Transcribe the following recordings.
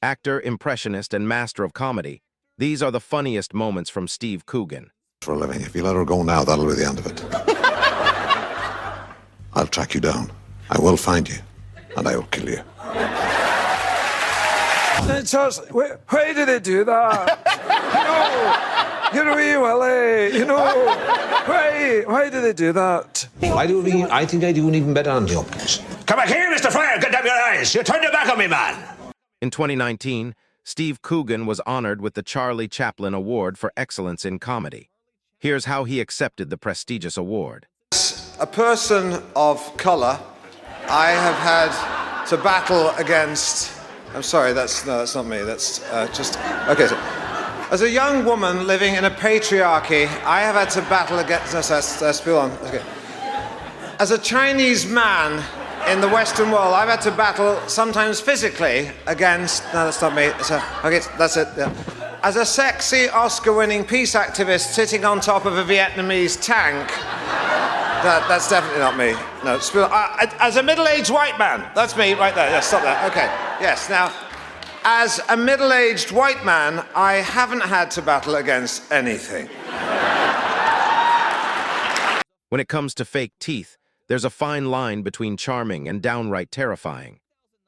Actor, impressionist, and master of comedy, these are the funniest moments from Steve Coogan. For a living. If you let her go now, that'll be the end of it. I'll track you down. I will find you, and I will kill you. Charles, why did they do that? You're wee Willie, why did they do that? I think I do an even better Andy Hopkins. Come back here, Mr. Fryer, get down your eyes. You turned your back on me, man. In 2019, Steve Coogan was honored with the Charlie Chaplin Award for Excellence in Comedy. Here's how he accepted the prestigious award. As a person of colour, I have had to battle against... I'm sorry, that's not me, that's just... Okay, so... As a young woman living in a patriarchy, I have had to battle against... Let's go on. Okay. As a Chinese man in the Western world, I've had to battle, sometimes physically, against... No, that's not me. Okay, that's it. Yeah. As a sexy Oscar-winning peace activist sitting on top of a Vietnamese tank... That's definitely not me. No, as a middle-aged white man, that's me right there. Yes, stop that. Okay. Yes. Now, as a middle-aged white man, I haven't had to battle against anything. When it comes to fake teeth, there's a fine line between charming and downright terrifying.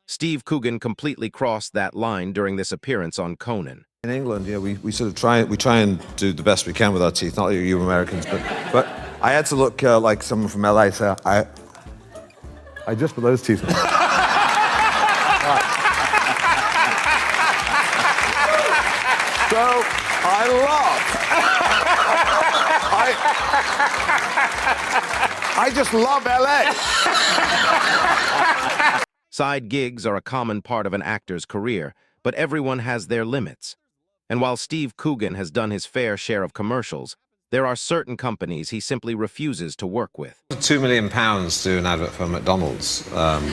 Steve Coogan completely crossed that line during this appearance on Conan. In England, we sort of try and do the best we can with our teeth. Not you Americans, but I had to look like someone from LA. So I just put those teeth in. So I just love LA. Side gigs are a common part of an actor's career, but everyone has their limits. And while Steve Coogan has done his fair share of commercials, there are certain companies he simply refuses to work with. £2 million to do an advert for McDonald's. And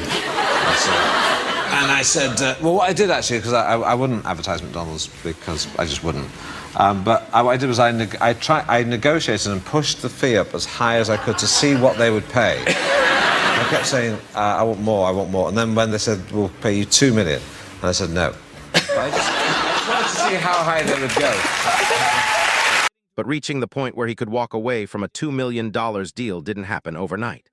I said, well, what I did actually, because I wouldn't advertise McDonald's because I just wouldn't. But what I did was I negotiated and pushed the fee up as high as I could to see what they would pay. I kept saying, I want more, I want more. And then when they said, we'll pay you £2 million, and I said no. I just wanted to see how high they would go. But reaching the point where he could walk away from a $2 million deal didn't happen overnight.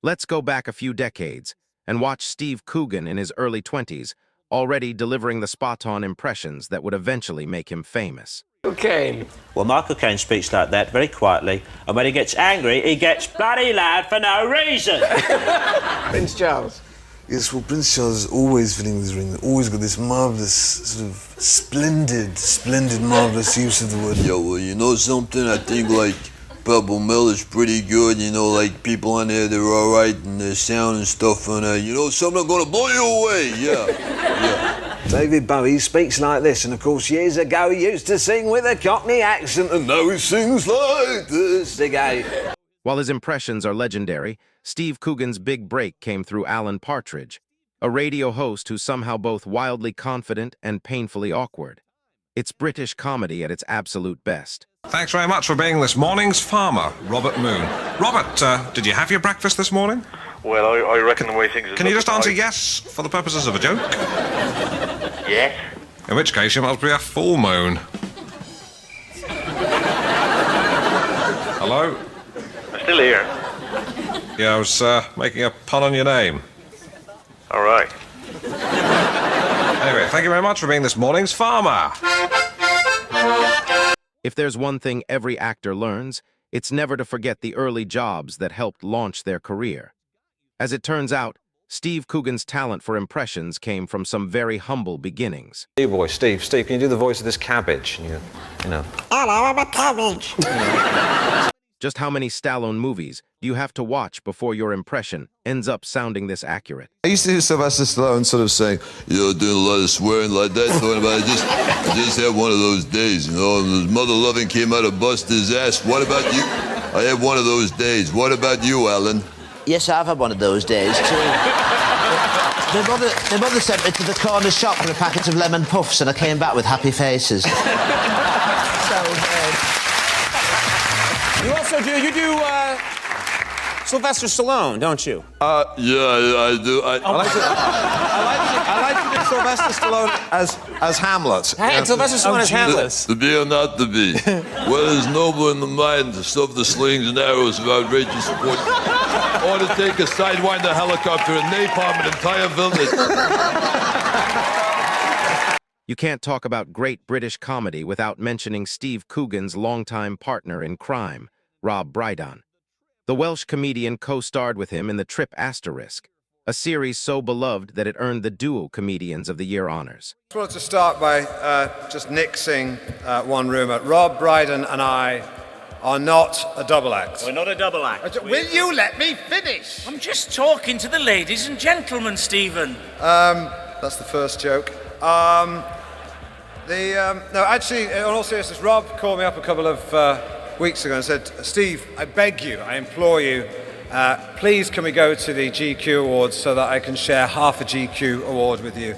Let's go back a few decades and watch Steve Coogan in his early 20s, already delivering the spot-on impressions that would eventually make him famous. Caine. Well, Michael Caine speaks like that very quietly, and when he gets angry, he gets bloody loud for no reason. Prince Charles. Yes, well, Prince Charles is always filling his ring, always got this marvellous, sort of splendid, marvellous use of the word. Yeah, well, you know something? I think, like, Purple Mill is pretty good, you know, like, people on there, they're all right, and their sound and stuff, and, you know, something gonna blow you away, yeah. David Bowie speaks like this, and of course years ago he used to sing with a Cockney accent, and now he sings like this again. While his impressions are legendary, Steve Coogan's big break came through Alan Partridge, a radio host who's somehow both wildly confident and painfully awkward. It's British comedy at its absolute best. Thanks very much for being this morning's farmer, Robert Moon. Robert, did you have your breakfast this morning? Well, I reckon the way things are... Can you just answer yes for the purposes of a joke? Yes. In which case, you must be a full moon. Hello? I'm still here. Yeah, I was making a pun on your name. All right. Anyway, thank you very much for being this morning's farmer. If there's one thing every actor learns, it's never to forget the early jobs that helped launch their career. As it turns out, Steve Coogan's talent for impressions came from some very humble beginnings. Hey boy, Steve, can you do the voice of this cabbage? You know. Hello, I'm a cabbage. Just how many Stallone movies do you have to watch before your impression ends up sounding this accurate? I used to hear Sylvester Stallone sort of saying, You know, doing a lot of swearing like that, talking about I just had one of those days, you know, and his mother loving came out to bust his ass. What about you? I had one of those days. What about you, Alan? Yes, I've had one of those days, too. My mother sent me to the corner shop for a packet of lemon puffs, and I came back with happy faces. So good. You also do Sylvester Stallone, don't you? Yeah, I do. I like to do Sylvester Stallone as Hamlet. Hey, Sylvester Stallone as Hamlet. To be or not to be. What is noble in the mind to stuff the slings and arrows of outrageous sport, or to take a sidewinder helicopter and napalm an entire village. You can't talk about great British comedy without mentioning Steve Coogan's longtime partner in crime, Rob Brydon. The Welsh comedian co-starred with him in The Trip Asterisk, a series so beloved that it earned the Duo Comedians of the Year honors. I just wanted to start by just nixing one rumour. Rob Brydon and I are not a double act. We're not a double act. Will you let me finish? I'm just talking to the ladies and gentlemen, Stephen. That's the first joke. No, actually, in all seriousness, Rob called me up a couple of weeks ago and said, Steve, I beg you, I implore you, please can we go to the GQ Awards so that I can share half a GQ award with you?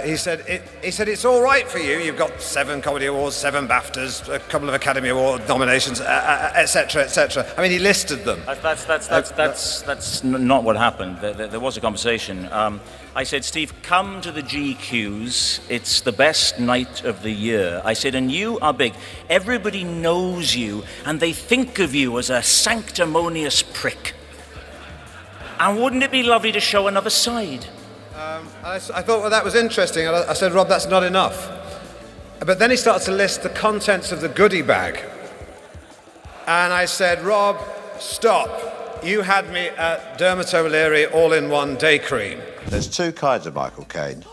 He said it's all right for you. You've got 7 Comedy Awards, 7 BAFTAs, a couple of Academy Award nominations, etc., etc. I mean, he listed them. That's not what happened. There was a conversation. I said, Steve, come to the GQs. It's the best night of the year. I said, and you are big. Everybody knows you, and they think of you as a sanctimonious prick. And wouldn't it be lovely to show another side? I thought, well, that was interesting. I said, Rob, that's not enough. But then he started to list the contents of the goodie bag. And I said, Rob, stop. You had me at Dermot O'Leary all-in-one day cream. There's 2 kinds of Michael Caine.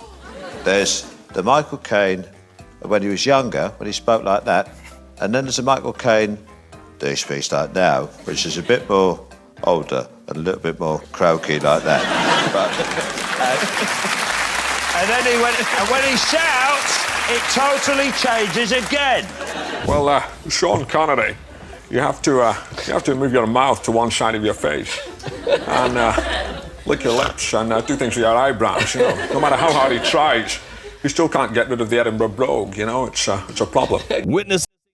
There's the Michael Caine when he was younger, when he spoke like that, and then there's a Michael Caine that he speaks like now, which is a bit more older and a little bit more croaky like that. And then when he shouts, it totally changes again. Well, Sean Connery, you have to move your mouth to one side of your face and lick your lips and do things with your eyebrows. You know, no matter how hard he tries, he still can't get rid of the Edinburgh brogue. You know, it's a problem.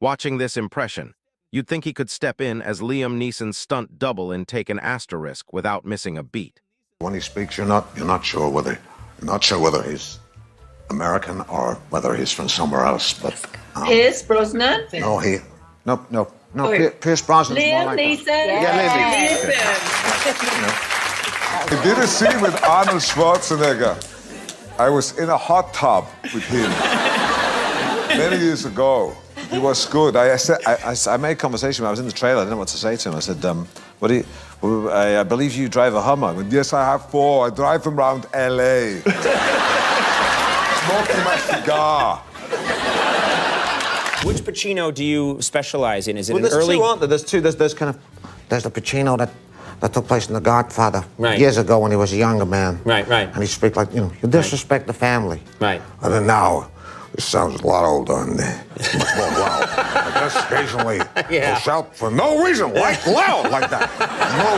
Watching this impression, you'd think he could step in as Liam Neeson's stunt double in Take an Asterisk without missing a beat. When he speaks, you're not sure whether he's American or whether he's from somewhere else. But Pierce Brosnan? No, Pierce Brosnan. Liam Neeson? Yeah, Liam I did a scene with Arnold Schwarzenegger. I was in a hot tub with him many years ago. He was good. I made conversation when I was in the trailer. I didn't know what to say to him. I said, I believe you drive a Hummer. I went, Yes, I have 4. I drive them around L.A. Smoking my cigar. Which Pacino do you specialize in? Is it Well, an there's early... two, aren't there? There's two. There's the Pacino that took place in The Godfather Right. years ago when he was a younger man. Right. And he speaks like, you disrespect the family. Right. And then now, it sounds a lot older and much more loud. I just occasionally will shout for no reason, loud like that. No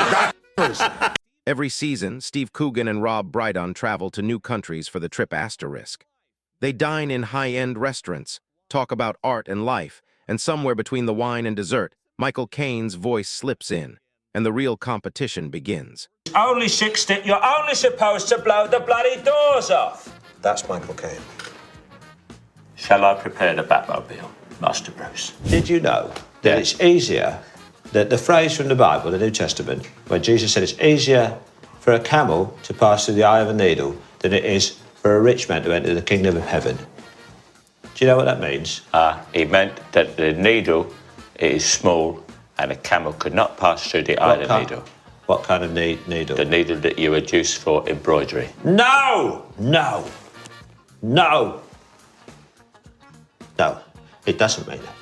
God. Every season, Steve Coogan and Rob Brydon travel to new countries for the Trip Asterisk. They dine in high-end restaurants, talk about art and life, and somewhere between the wine and dessert, Michael Caine's voice slips in, and the real competition begins. Only 60, you're only supposed to blow the bloody doors off. That's Michael Caine. Shall I prepare the Batmobile, Master Bruce? Did you know that it's easier, that the phrase from the Bible, the New Testament, where Jesus said it's easier for a camel to pass through the eye of a needle than it is for a rich man to enter the kingdom of heaven? Do you know what that means? He meant that the needle is small and a camel could not pass through the eye of the needle. What kind of needle? The needle that you would use for embroidery. No, it doesn't mean that.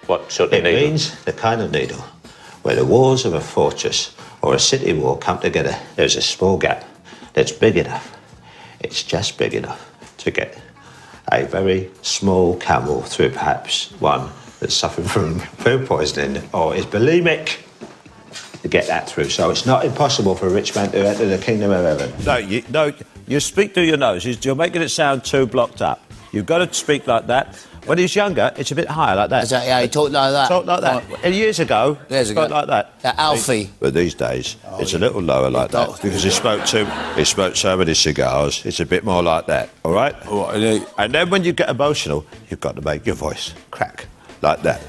What sort of needle? It means the kind of needle where the walls of a fortress or a city wall come together. There's a small gap that's big enough. It's just big enough to get a very small camel through, perhaps one that's suffering from food poisoning or is bulimic, to get that through. So it's not impossible for a rich man to enter the kingdom of heaven. No, you speak through your nose. You're making it sound too blocked up. You've got to speak like that. When he's younger, it's a bit higher, like that. Yeah, he talked like that. Talk like that. And years ago, he spoke like that. Alfie. But these days, it's a little lower like that because he smoked so many cigars. It's a bit more like that. All right. And then when you get emotional, you've got to make your voice crack like that.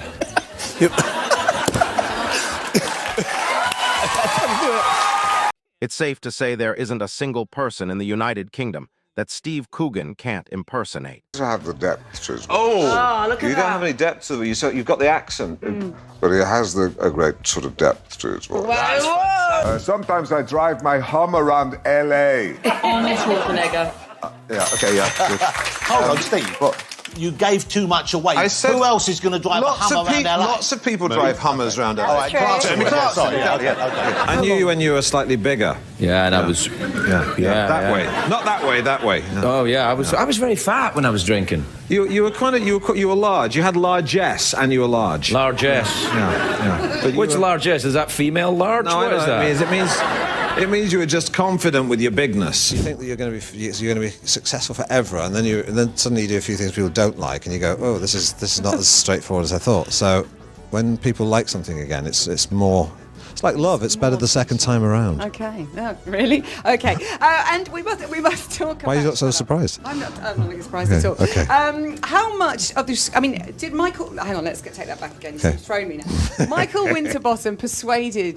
It's safe to say there isn't a single person in the United Kingdom that Steve Coogan can't impersonate. He doesn't have the depth to his voice. Oh, look at you that. don't have any depth to it. You've got the accent. But he has a great sort of depth to his voice. Sometimes I drive my Hummer around L.A. Arnold Schwarzenegger. Yeah, okay, yeah. Hold on, Steve. You gave too much away. I said Who else is going to drive a Hummer around LA? Lots of people drive Hummers around LA. All right, Clarkson. Sorry, I knew you when you were slightly bigger. Yeah, and I was... that way. Not that way, that way. Oh, yeah, I was very fat when I was drinking. You were large. You had largesse and you were large. Largesse. Yeah. But Which largesse? Is that female large? No, what is that? It means you were just confident with your bigness. You think that you're going to be successful forever, and then suddenly you do a few things people don't like, and you go, oh, this is not as straightforward as I thought. So when people like something again, it's more. It's like love. It's better the second time around. Okay. No, really? Okay. And we must talk about... Why are you not so surprised? I'm not surprised at all. Okay. How much of this... I mean, did Michael... Hang on, take that back again. Okay. You've thrown me now. Michael Winterbottom persuaded